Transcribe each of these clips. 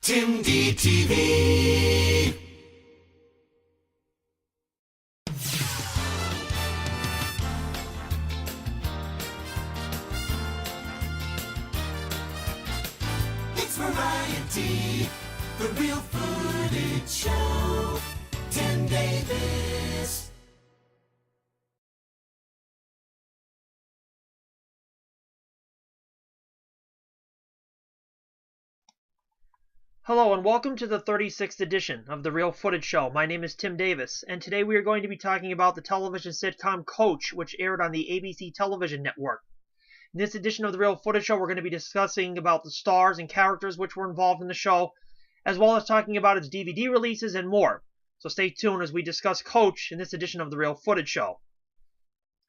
Tim DTV. It's variety, the real footage show. Tim Davis. Hello and welcome to the 36th edition of The Real Footage Show. My name is Tim Davis, and today we are going to be talking about the television sitcom Coach, which aired on the ABC television network. In this edition of The Real Footage Show, we're going to be discussing about the stars and characters which were involved in the show, as well as talking about its DVD releases and more. So stay tuned as we discuss Coach in this edition of The Real Footage Show.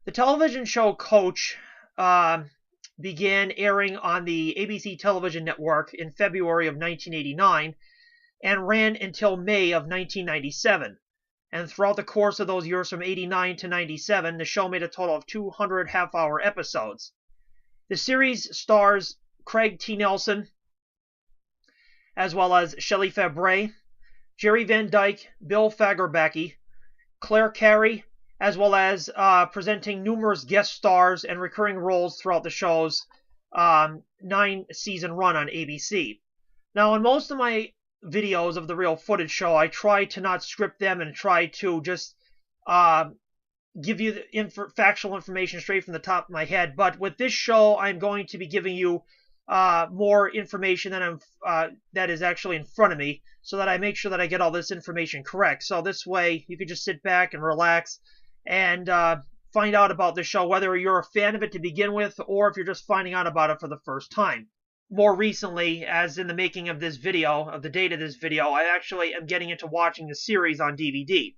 The television show Coach began airing on the ABC television network in February of 1989 and ran until May of 1997. And throughout the course of those years from 89 to 97, the show made a total of 200 half-hour episodes. The series stars Craig T. Nelson, as well as Shelley Fabares, Jerry Van Dyke, Bill Fagerbakke, Claire Carey, as well as presenting numerous guest stars and recurring roles throughout the show's 9-season run on ABC. Now, in most of my videos of The Real Footage Show, I try to not script them and try to just give you the factual information straight from the top of my head. But with this show, I'm going to be giving you more information than that is actually in front of me, so that I make sure that I get all this information correct. So this way, you can just sit back and relax and find out about the show, whether you're a fan of it to begin with or if you're just finding out about it for the first time. More recently, as in the making of this video, of the date of this video, I actually am getting into watching the series on DVD.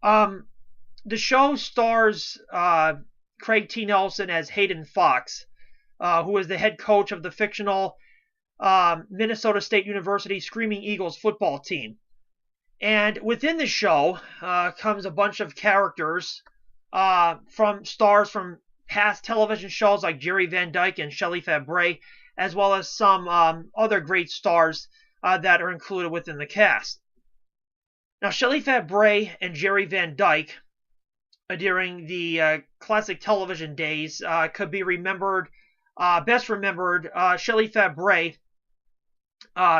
The show stars Craig T. Nelson as Hayden Fox, who is the head coach of the fictional Minnesota State University Screaming Eagles football team. And within the show comes a bunch of characters from stars from past television shows like Jerry Van Dyke and Shelley Fabares, as well as some other great stars that are included within the cast. Now, Shelley Fabares and Jerry Van Dyke, during the classic television days, could be remembered, best remembered, Shelley Fabares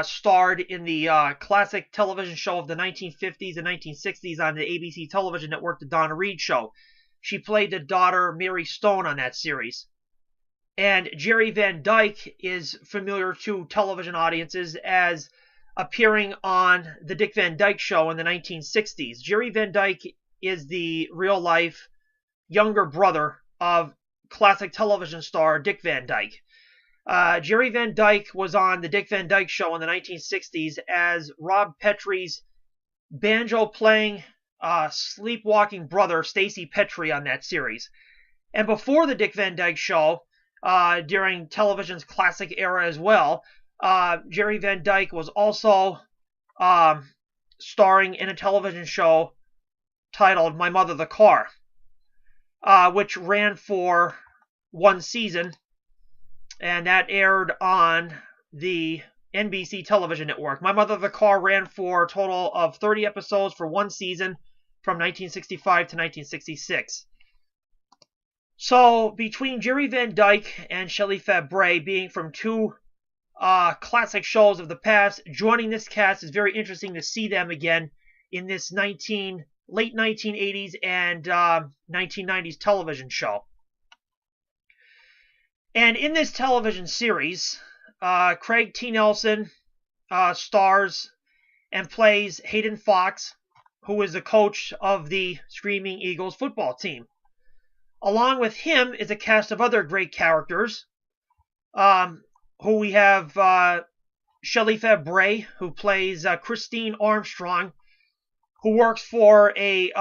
starred in the classic television show of the 1950s and 1960s on the ABC television network, The Donna Reed Show. She played the daughter Mary Stone on that series. And Jerry Van Dyke is familiar to television audiences as appearing on The Dick Van Dyke Show in the 1960s. Jerry Van Dyke is the real-life younger brother of classic television star Dick Van Dyke. Jerry Van Dyke was on The Dick Van Dyke Show in the 1960s as Rob Petrie's banjo-playing, sleepwalking brother, Stacy Petrie, on that series. And before The Dick Van Dyke Show, during television's classic era as well, Jerry Van Dyke was also starring in a television show titled My Mother the Car, which ran for one season, and that aired on the NBC television network. My Mother the Car ran for a total of 30 episodes for one season from 1965 to 1966. So, between Jerry Van Dyke and Shelley Fabares being from two classic shows of the past, joining this cast is very interesting to see them again in this late 1980s and 1990s television show. And in this television series, Craig T. Nelson stars and plays Hayden Fox, who is the coach of the Screaming Eagles football team. Along with him is a cast of other great characters, who we have Shelley Fabares, who plays Christine Armstrong, who works for a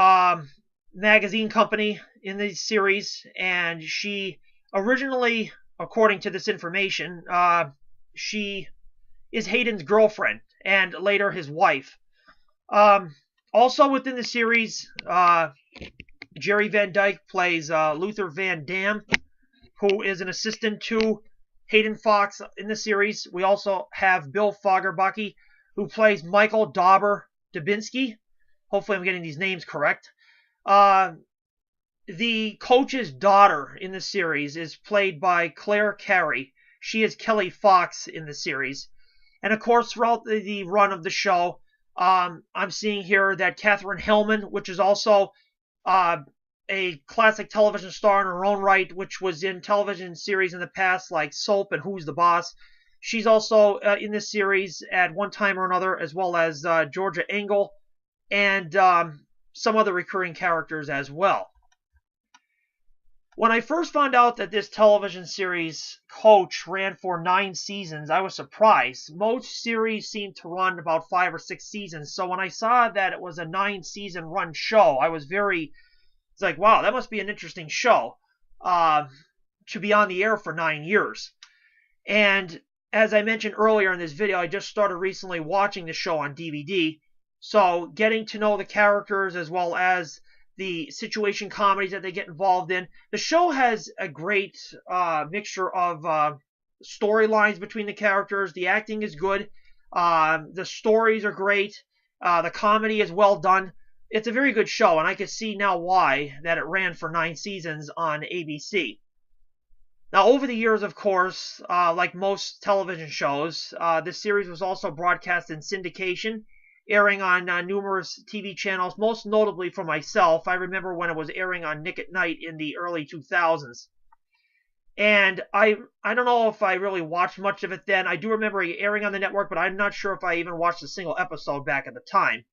magazine company in the series, and she originally, according to this information, she is Hayden's girlfriend and later his wife. Also within the series, Jerry Van Dyke plays Luther Van Dam, who is an assistant to Hayden Fox in the series. We also have Bill Fagerbucky, who plays Michael Dauber Dubinsky. Hopefully I'm getting these names correct. The coach's daughter in the series is played by Claire Carey. She is Kelly Fox in the series. And of course, throughout the run of the show, I'm seeing here that Katherine Hillman, which is also a classic television star in her own right, which was in television series in the past like Soap and Who's the Boss. She's also in this series at one time or another, as well as Georgia Engel and some other recurring characters as well. When I first found out that this television series Coach ran for 9 seasons, I was surprised. Most series seem to run about 5 or 6 seasons, so when I saw that it was a 9-season run show, I was it's like, wow, that must be an interesting show to be on the air for 9 years. And as I mentioned earlier in this video, I just started recently watching the show on DVD, so getting to know the characters as well as the situation comedies that they get involved in. The show has a great mixture of storylines between the characters. The acting is good. The stories are great. The comedy is well done. It's a very good show, and I can see now why that it ran for 9 seasons on ABC. Now, over the years, of course, like most television shows, this series was also broadcast in syndication, airing on numerous TV channels, most notably for myself. I remember when it was airing on Nick at Night in the early 2000s. And I don't know if I really watched much of it then. I do remember it airing on the network, but I'm not sure if I even watched a single episode back at the time.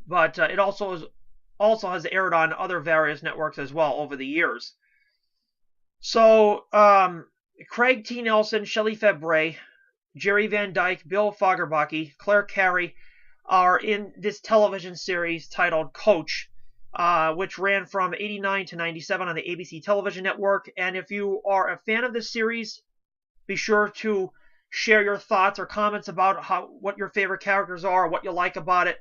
But it also has aired on other various networks as well over the years. So, Craig T. Nelson, Shelley Fabre, Jerry Van Dyke, Bill Fagerbucky, Claire Carey are in this television series titled Coach, which ran from 89 to 97 on the ABC television network. And if you are a fan of this series, be sure to share your thoughts or comments about what your favorite characters are, what you like about it.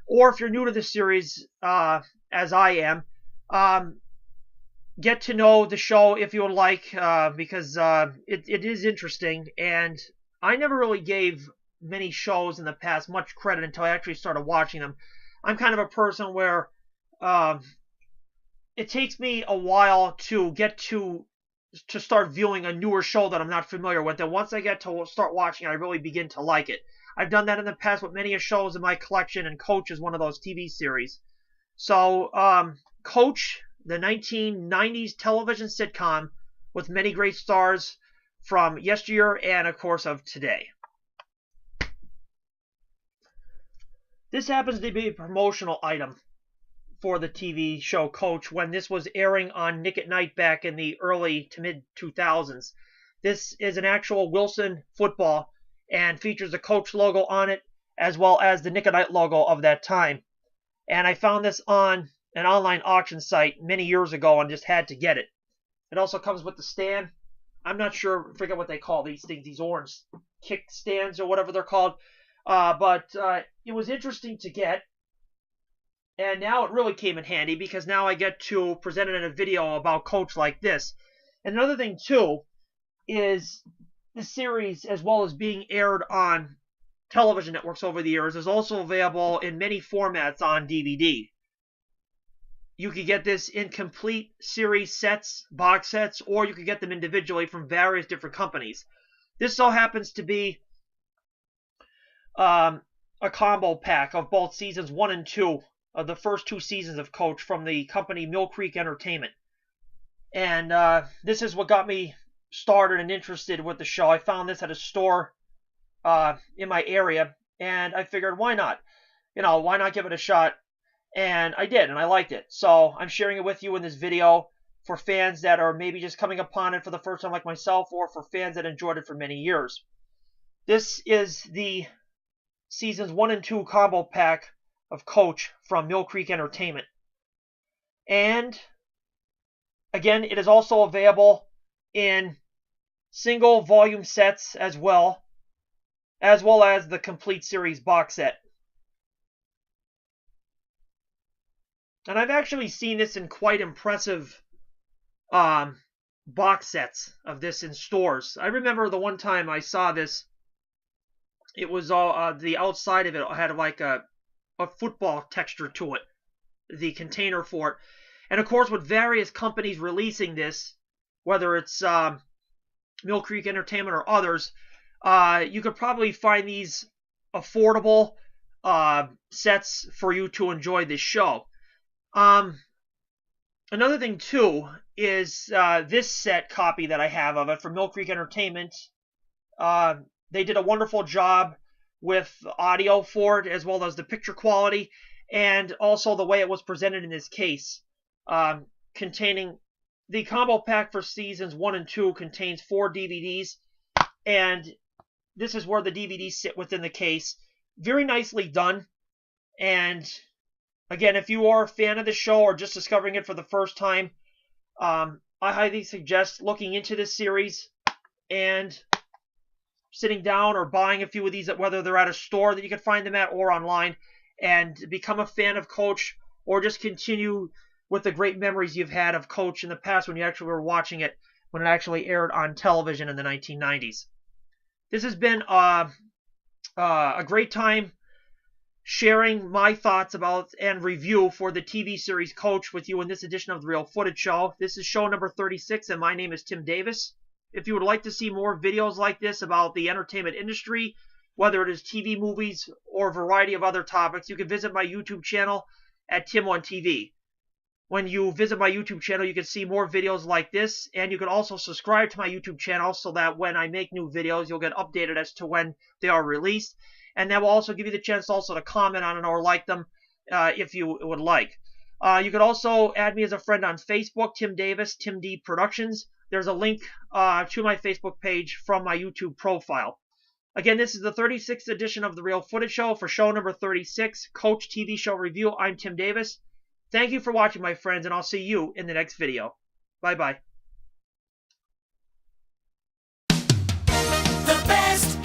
Or if you're new to this series, as I am, get to know the show if you would like, because it is interesting. And I never really gave many shows in the past much credit until I actually started watching them. I'm kind of a person where it takes me a while to get to start viewing a newer show that I'm not familiar with. And once I get to start watching, I really begin to like it. I've done that in the past with many shows in my collection, and Coach is one of those TV series. So, Coach, the 1990s television sitcom with many great stars from yesteryear and, of course, of today. This happens to be a promotional item for the TV show Coach when this was airing on Nick at Night back in the early to mid 2000s. This is an actual Wilson football and features the Coach logo on it as well as the Nick at Night logo of that time. And I found this on an online auction site many years ago and just had to get it. It also comes with the stand. I'm not sure, forget what they call these things, these orange kick stands or whatever they're called. But it was interesting to get, and now it really came in handy because now I get to present it in a video about Coach like this. And another thing too is the series, as well as being aired on television networks over the years, is also available in many formats on DVD. You could get this in complete series sets, box sets, or you could get them individually from various different companies. This so happens to be a combo pack of both seasons 1 and 2 of the first 2 seasons of Coach from the company Mill Creek Entertainment. And this is what got me started and interested with the show. I found this at a store in my area, and I figured, why not? Why not give it a shot? And I did, and I liked it. So I'm sharing it with you in this video for fans that are maybe just coming upon it for the first time like myself, or for fans that enjoyed it for many years. This is the seasons 1 and 2 combo pack of Coach from Mill Creek Entertainment. And again, it is also available in single volume sets as well as the complete series box set. And I've actually seen this in quite impressive box sets of this in stores. I remember the one time I saw this, it was all the outside of it had like a football texture to it, the container for it. And of course, with various companies releasing this, whether it's Mill Creek Entertainment or others, you could probably find these affordable sets for you to enjoy this show. Another thing too is this set copy that I have of it from Mill Creek Entertainment. They did a wonderful job with audio for it, as well as the picture quality, and also the way it was presented in this case. Containing the combo pack for seasons 1 and 2 contains 4 DVDs, and this is where the DVDs sit within the case. Very nicely done. And again, if you are a fan of the show or just discovering it for the first time, I highly suggest looking into this series and sitting down or buying a few of these, whether they're at a store that you can find them at or online, and become a fan of Coach, or just continue with the great memories you've had of Coach in the past when you actually were watching it when it actually aired on television in the 1990s. This has been a great time sharing my thoughts about and review for the TV series Coach with you in this edition of the Real Footage Show. This is show number 36, and my name is Tim Davis. If you would like to see more videos like this about the entertainment industry, whether it is TV, movies, or a variety of other topics, you can visit my YouTube channel at Tim1TV. When you visit my YouTube channel, you can see more videos like this, and you can also subscribe to my YouTube channel so that when I make new videos, you'll get updated as to when they are released. And that will also give you the chance also to comment on it or like them if you would like. You could also add me as a friend on Facebook, Tim Davis, Tim D Productions. There's a link to my Facebook page from my YouTube profile. Again, this is the 36th edition of The Real Footage Show. For show number 36, Coach TV Show Review, I'm Tim Davis. Thank you for watching, my friends, and I'll see you in the next video. Bye-bye. The best